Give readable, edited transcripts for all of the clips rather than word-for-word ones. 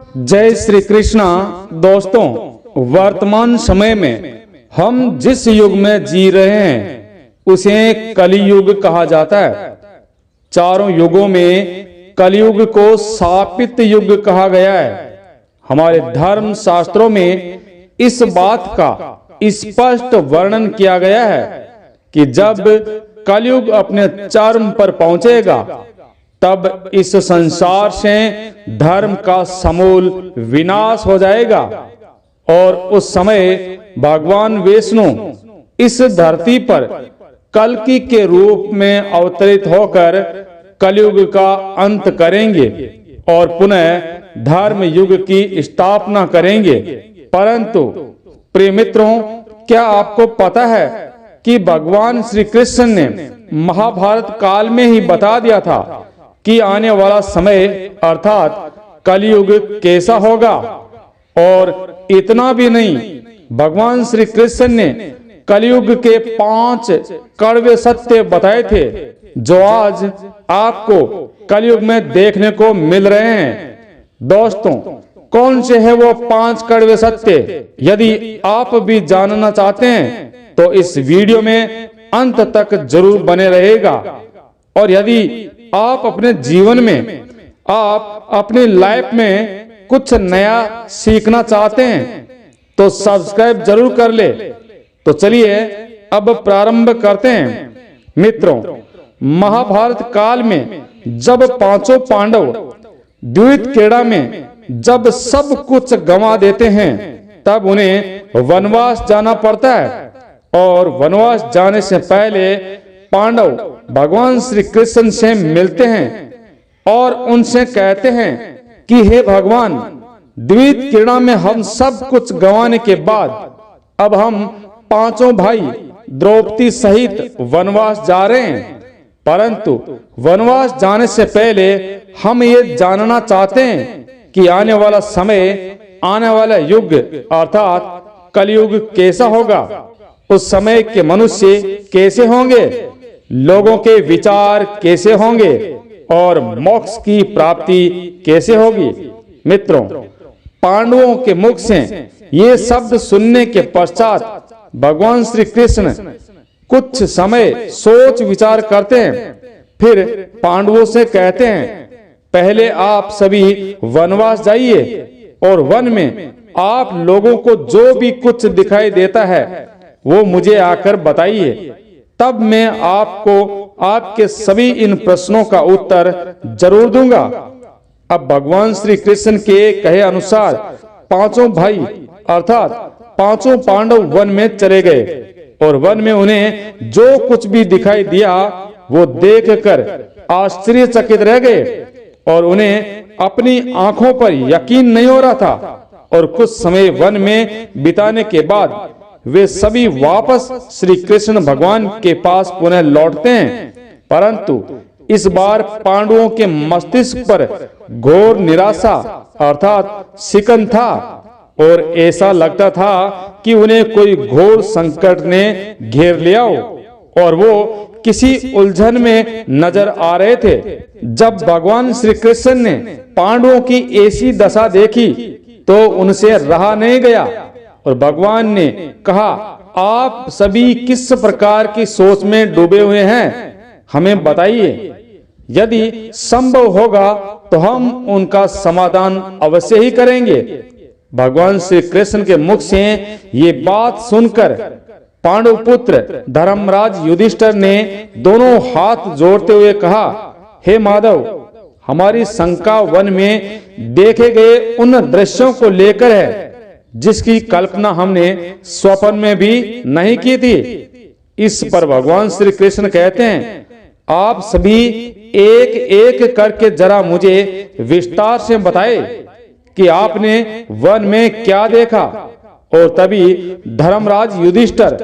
जय श्री कृष्णा। दोस्तों, वर्तमान समय में हम जिस युग में जी रहे हैं उसे कलियुग कहा जाता है। चारों युगों में कलियुग को शापित युग कहा गया है। हमारे धर्म शास्त्रों में इस बात का स्पष्ट वर्णन किया गया है कि जब कलियुग अपने चरम पर पहुंचेगा तब इस संसार से धर्म का समूल विनाश हो जाएगा और उस समय भगवान विष्णु इस धरती पर कल्कि के रूप में अवतरित होकर कलियुग का अंत करेंगे और पुनः धर्म युग की स्थापना करेंगे। परंतु प्रिय मित्रों, क्या आपको पता है कि भगवान श्री कृष्ण ने महाभारत काल में ही बता दिया था कि आने वाला समय अर्थात कलियुग कैसा होगा। और इतना भी नहीं, भगवान श्री कृष्ण ने कलियुग के 5 कड़वे सत्य बताए थे जो आज आपको कलियुग में देखने को मिल रहे हैं। दोस्तों, कौन से है वो 5 कड़वे सत्य? यदि आप भी जानना चाहते हैं तो इस वीडियो में अंत तक जरूर बने रहेगा। और यदि आप अपने जीवन में, आप अपनी लाइफ में कुछ नया सीखना चाहते हैं तो सब्सक्राइब जरूर कर ले। तो चलिए अब प्रारंभ करते हैं। मित्रों, महाभारत काल में जब 5 पांडव द्यूत क्रीड़ा में जब सब कुछ गंवा देते हैं तब उन्हें वनवास जाना पड़ता है। और वनवास जाने से पहले पांडव भगवान श्री कृष्ण से मिलते हैं और उनसे कहते हैं कि हे भगवान, द्यूत क्रीड़ा में हम सब कुछ गंवाने के बाद अब हम 5 भाई द्रौपदी सहित वनवास जा रहे हैं। परंतु वनवास जाने से पहले हम ये जानना चाहते हैं कि आने वाला समय, आने वाला युग अर्थात कलियुग कैसा होगा। उस समय के मनुष्य कैसे होंगे, लोगों के विचार कैसे होंगे और मोक्ष की प्राप्ति कैसे होगी। मित्रों, पांडवों के मुख से ये शब्द सुनने के पश्चात भगवान श्री कृष्ण कुछ समय सोच विचार करते हैं। फिर पांडवों से कहते हैं, पहले आप सभी वनवास जाइए और वन में आप लोगों को जो भी कुछ दिखाई देता है वो मुझे आकर बताइए, तब मैं आपको आपके सभी इन प्रश्नों का उत्तर जरूर दूंगा। अब भगवान श्री कृष्ण के कहे अनुसार 5 भाई अर्थात 5 पांडव वन में चले गए और वन में उन्हें जो कुछ भी दिखाई दिया वो देखकर आश्चर्यचकित रह गए और उन्हें अपनी आंखों पर यकीन नहीं हो रहा था। और कुछ समय वन में बिताने के बाद वे सभी वापस श्री कृष्ण भगवान के पास पुनः लौटते हैं। परंतु इस बार पांडवों के मस्तिष्क पर घोर निराशा अर्थात शिकन था और ऐसा लगता था कि उन्हें कोई घोर संकट ने घेर लिया हो और वो किसी उलझन में नजर आ रहे थे। जब भगवान श्री कृष्ण ने पांडवों की ऐसी दशा देखी तो उनसे रहा नहीं गया और भगवान ने कहा, आप सभी किस प्रकार की सोच में डूबे हुए हैं, हमें बताइए। यदि संभव होगा तो हम उनका समाधान अवश्य ही करेंगे। भगवान श्री कृष्ण के मुख से ये बात सुनकर पांडव पुत्र धर्मराज युधिष्ठिर ने दोनों हाथ जोड़ते हुए कहा, हे माधव, हमारी शंका वन में देखे गए उन दृश्यों को लेकर है जिसकी कल्पना हमने स्वप्न में भी नहीं की थी। इस पर भगवान श्री कृष्ण कहते हैं, आप सभी एक एक करके जरा मुझे विस्तार से बताए कि आपने वन में क्या देखा। और तभी धर्मराज युधिष्ठिर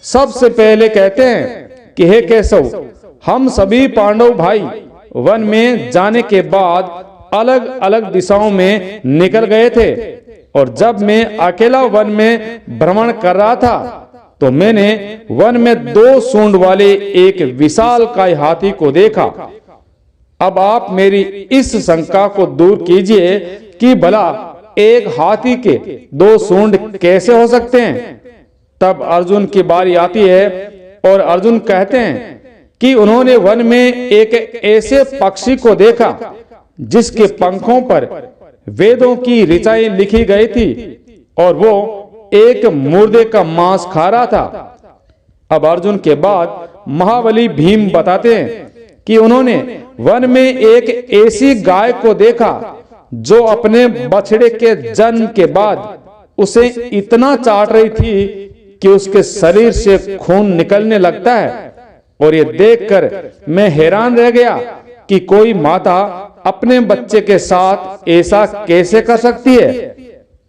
सबसे पहले कहते हैं कि हे केशव, हम सभी पांडव भाई वन में जाने के बाद अलग अलग दिशाओं में निकल गए थे और जब मैं अकेला वन में भ्रमण कर रहा था तो मैंने वन में 2 सूंड वाले एक विशालकाय हाथी को देखा। अब आप मेरी इस शंका को दूर कीजिए कि भला एक हाथी के 2 सूंड कैसे हो सकते हैं। तब अर्जुन की बारी आती है और अर्जुन कहते हैं कि उन्होंने वन में एक ऐसे पक्षी को देखा जिसके पंखों पर वेदों की ऋचाएं लिखी गई थी और वो एक मुर्दे का मांस खा रहा था। अब अर्जुन के बाद महाबली भीम बताते हैं कि उन्होंने वन में एक ऐसी गाय को देखा जो अपने बछड़े के जन्म के बाद उसे इतना चाट रही थी कि उसके शरीर से खून निकलने लगता है। और ये देखकर मैं हैरान रह गया कि कोई माता अपने बच्चे के साथ ऐसा कैसे कर सकती है।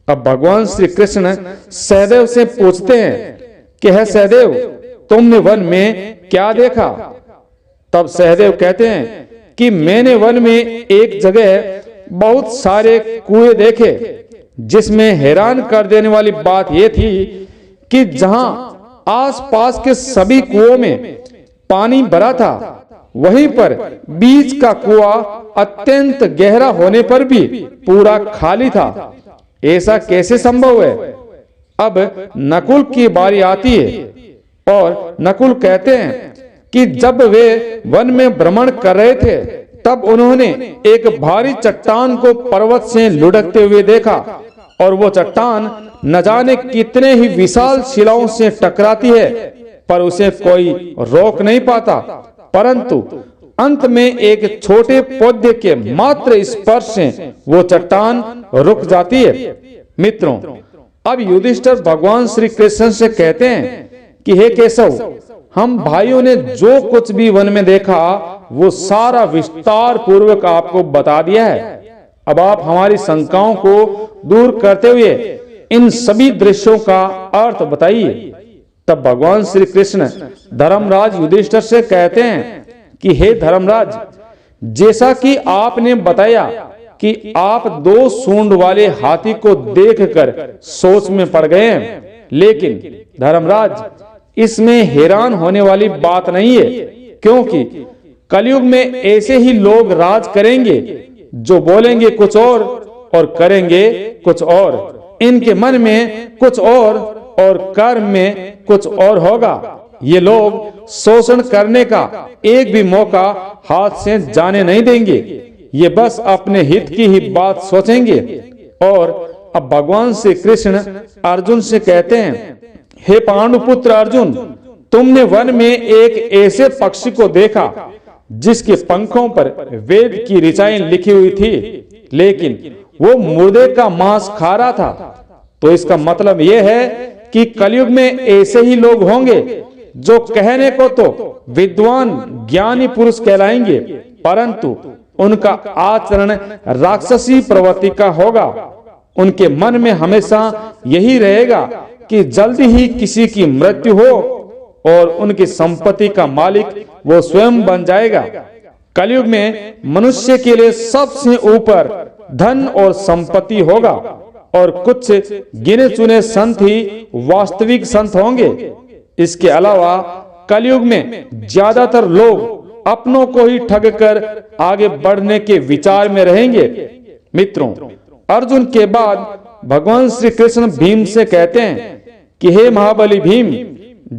अब भगवान श्री कृष्ण सहदेव से पूछते हैं कि हे सहदेव, तुमने वन में क्या देखा। तब सहदेव कहते हैं कि मैंने वन में एक जगह बहुत सारे कुएं देखे, जिसमें हैरान कर देने वाली बात यह थी कि जहां आसपास के सभी कुओं में पानी भरा था, वहीं पर बीच का कुआं अत्यंत गहरा होने पर भी पूरा खाली था। ऐसा कैसे संभव है। अब नकुल की बारी आती है और नकुल कहते हैं कि जब वे वन में भ्रमण कर रहे थे तब उन्होंने एक भारी चट्टान को पर्वत से लुढ़कते हुए देखा और वो चट्टान न जाने कितने ही विशाल शिलाओं से टकराती है, पर उसे कोई रोक नहीं पाता। परंतु अंत में एक छोटे पौधे के मात्र स्पर्श से वो चट्टान रुक जाती है। मित्रों, अब युधिष्ठिर भगवान श्री कृष्ण से कहते हैं कि हे केशव, हम भाइयों ने जो कुछ भी वन में देखा वो सारा विस्तार पूर्वक आपको बता दिया है। अब आप हमारी शंकाओं को दूर करते हुए इन सभी दृश्यों का अर्थ बताइए। तब भगवान श्री कृष्ण धर्मराज युधिष्ठिर से कहते हैं कि हे धर्मराज, जैसा कि आपने बताया कि आप 2 सूंड वाले हाथी को देखकर सोच में पड़ गए हैं, लेकिन धर्मराज, इसमें हैरान होने वाली बात नहीं है, क्योंकि कलयुग में ऐसे ही लोग राज करेंगे जो बोलेंगे कुछ और करेंगे कुछ और। इनके मन में कुछ और कर्म में कुछ और होगा। ये लोग शोषण करने का एक भी मौका हाथ से जाने नहीं देंगे। ये बस अपने हित की ही बात सोचेंगे। और अब भगवान श्री कृष्ण अर्जुन से कहते हैं, हे पांडुपुत्र अर्जुन, तुमने वन में एक ऐसे पक्षी को देखा जिसके पंखों पर वेद की ऋचाएं लिखी हुई थी, लेकिन वो मुर्दे का मांस खा रहा था। तो इसका मतलब यह है कि कलयुग में ऐसे ही लोग होंगे जो कहने को तो विद्वान ज्ञानी पुरुष कहलाएंगे, परंतु उनका आचरण राक्षसी प्रवृत्ति का होगा। उनके मन में हमेशा यही रहेगा कि जल्दी ही किसी की मृत्यु हो और उनकी संपत्ति का मालिक वो स्वयं बन जाएगा। कलयुग में मनुष्य के लिए सबसे ऊपर धन और संपत्ति होगा और कुछ गिने चुने संत ही वास्तविक संत होंगे। इसके अलावा कलयुग में ज्यादातर लोग अपनों को ही ठग कर आगे बढ़ने के विचार में रहेंगे। मित्रों, अर्जुन के बाद भगवान श्री कृष्ण भीम से कहते हैं कि हे महाबली भीम,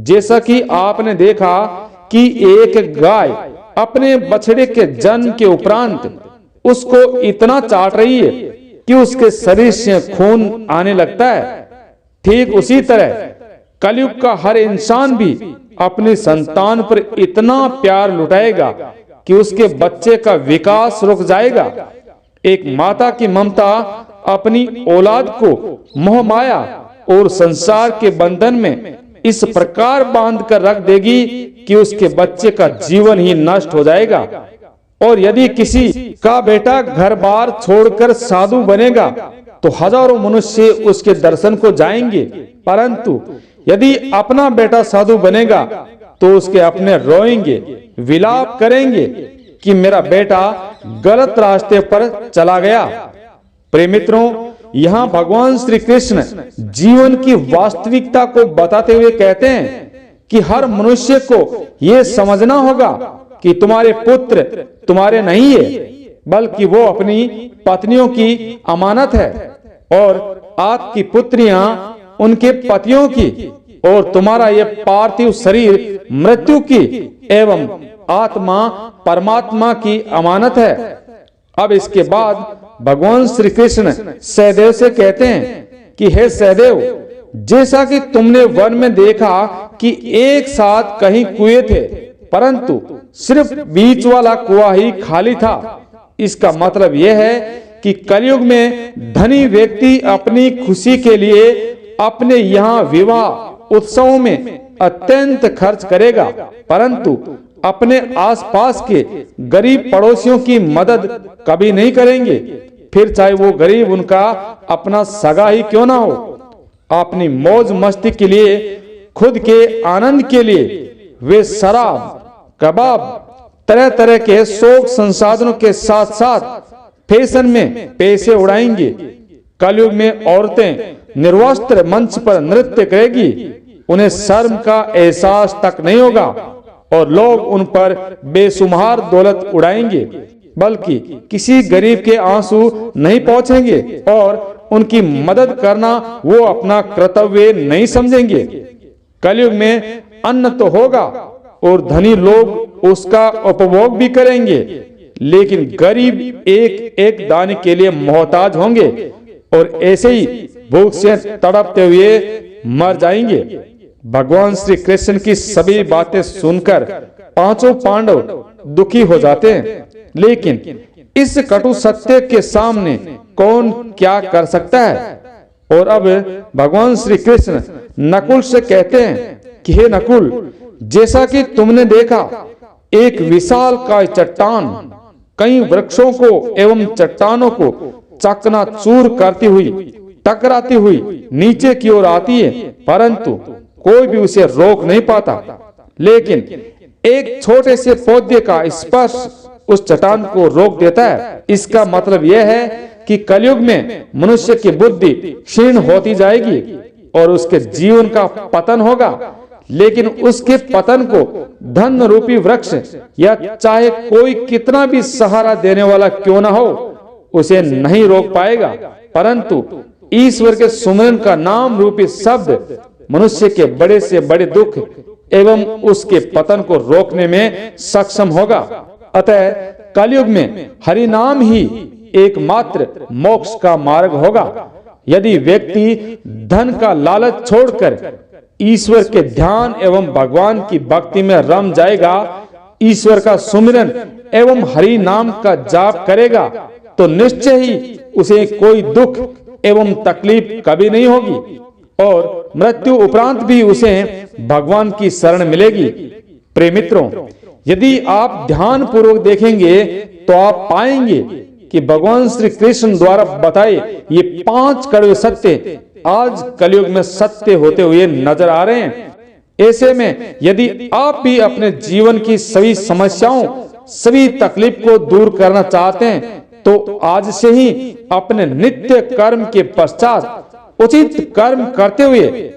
जैसा कि आपने देखा कि एक गाय अपने बछड़े के जन्म के उपरांत उसको इतना चाट रही है कि उसके शरीर से खून आने लगता है, ठीक उसी तरह कलयुग का हर इंसान भी अपनी संतान पर इतना प्यार लुटाएगा कि उसके बच्चे का विकास रुक जाएगा। एक माता की ममता अपनी औलाद को मोह माया और संसार के बंधन में इस प्रकार बांध कर रख देगी कि उसके बच्चे का जीवन ही नष्ट हो जाएगा। और यदि किसी का बेटा घर बार छोड़कर साधु बनेगा तो हजारों मनुष्य उसके दर्शन को जाएंगे, परंतु यदि अपना बेटा साधु बनेगा तो उसके अपने रोएंगे, विलाप करेंगे कि मेरा बेटा गलत रास्ते पर चला गया। प्रिय मित्रों, यहाँ भगवान श्री कृष्ण जीवन की वास्तविकता को बताते हुए कहते हैं कि हर मनुष्य को यह समझना होगा कि तुम्हारे पुत्र तुम्हारे नहीं है, बल्कि वो अपनी पत्नियों की अमानत है, और आपकी पुत्रियां उनके पतियों की, और तुम्हारा यह पार्थिव शरीर मृत्यु की एवं आत्मा परमात्मा की अमानत है। अब इसके बाद भगवान श्री कृष्ण सहदेव से कहते हैं कि हे सहदेव, जैसा कि तुमने वन में देखा कि एक साथ कहीं कुएं थे, परंतु सिर्फ बीच वाला कुआं ही खाली था। इसका मतलब यह है कि कलयुग में धनी व्यक्ति अपनी खुशी के लिए अपने यहाँ विवाह उत्सवों में अत्यंत खर्च करेगा, परंतु अपने आसपास के गरीब पड़ोसियों की मदद कभी नहीं करेंगे, फिर चाहे वो गरीब उनका अपना सगा ही क्यों ना हो। अपनी मौज मस्ती के लिए, खुद के आनंद के लिए वे शराब, कबाब, तरह तरह के शौक संसाधनों के साथ साथ फैशन में पैसे उड़ाएंगे। कलयुग में औरतें निर्वस्त्र मंच पर नृत्य करेगी, उन्हें शर्म का एहसास तक नहीं होगा, और लोग उन पर बेशुमार दौलत उड़ाएंगे, बल्कि किसी गरीब के आंसू नहीं पहुंचेंगे, और उनकी मदद करना वो अपना कर्तव्य नहीं समझेंगे। कलयुग में अन्न तो होगा और धनी लोग उसका उपभोग भी करेंगे, लेकिन गरीब एक एक दाने के लिए मोहताज होंगे, और ऐसे ही भूख से तड़पते हुए मर जाएंगे। भगवान श्री कृष्ण की सभी बातें सुनकर पांचों पांडव दुखी हो जाते हैं, लेकिन इस कटु सत्य के सामने कौन क्या कर सकता है। और अब भगवान श्री कृष्ण नकुल से कहते हैं कि हे नकुल, जैसा कि तुमने देखा एक विशाल काय चट्टान कई वृक्षों को एवं चट्टानों को चकनाचूर करती हुई, टकराती हुई नीचे की ओर आती है, परंतु कोई भी उसे रोक नहीं पाता। लेकिन एक छोटे से पौधे का स्पर्श उस चट्टान को रोक देता है। इसका मतलब यह है कि कलयुग में मनुष्य की बुद्धि क्षीण होती जाएगी और उसके जीवन का पतन होगा, लेकिन उसके पतन को धन रूपी वृक्ष या चाहे कोई कितना भी सहारा देने वाला क्यों ना हो, उसे नहीं रोक पाएगा, परंतु ईश्वर के सुमिरन का नाम रूपी शब्द मनुष्य के बड़े से बड़े दुख एवं उसके पतन को रोकने में सक्षम होगा। अतः कलयुग में हरि नाम ही एकमात्र मोक्ष का मार्ग होगा। यदि व्यक्ति धन का लालच छोड़कर ईश्वर के ध्यान एवं भगवान की भक्ति में रम जाएगा, ईश्वर का सुमिरन एवं हरि नाम का जाप करेगा, तो निश्चय ही उसे कोई दुख एवं तकलीफ कभी नहीं होगी, और मृत्यु उपरांत भी उसे भगवान की शरण मिलेगी। प्रिय मित्रों, यदि आप ध्यान पूर्वक देखेंगे तो आप पाएंगे कि भगवान श्री कृष्ण द्वारा बताए ये 5 कड़वे सत्य आज कलयुग में सत्य होते हुए नजर आ रहे हैं। ऐसे में यदि आप भी अपने जीवन की सभी समस्याओं, सभी तकलीफ को दूर करना चाहते हैं, तो आज से ही अपने नित्य कर्म के पश्चात उचित कर्म करते हुए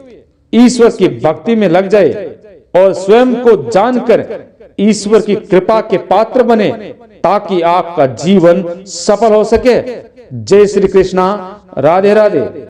ईश्वर की भक्ति में लग जाए और स्वयं को जानकर ईश्वर की कृपा के पात्र बने, ताकि आपका जीवन सफल हो सके। जय श्री कृष्णा। राधे राधे।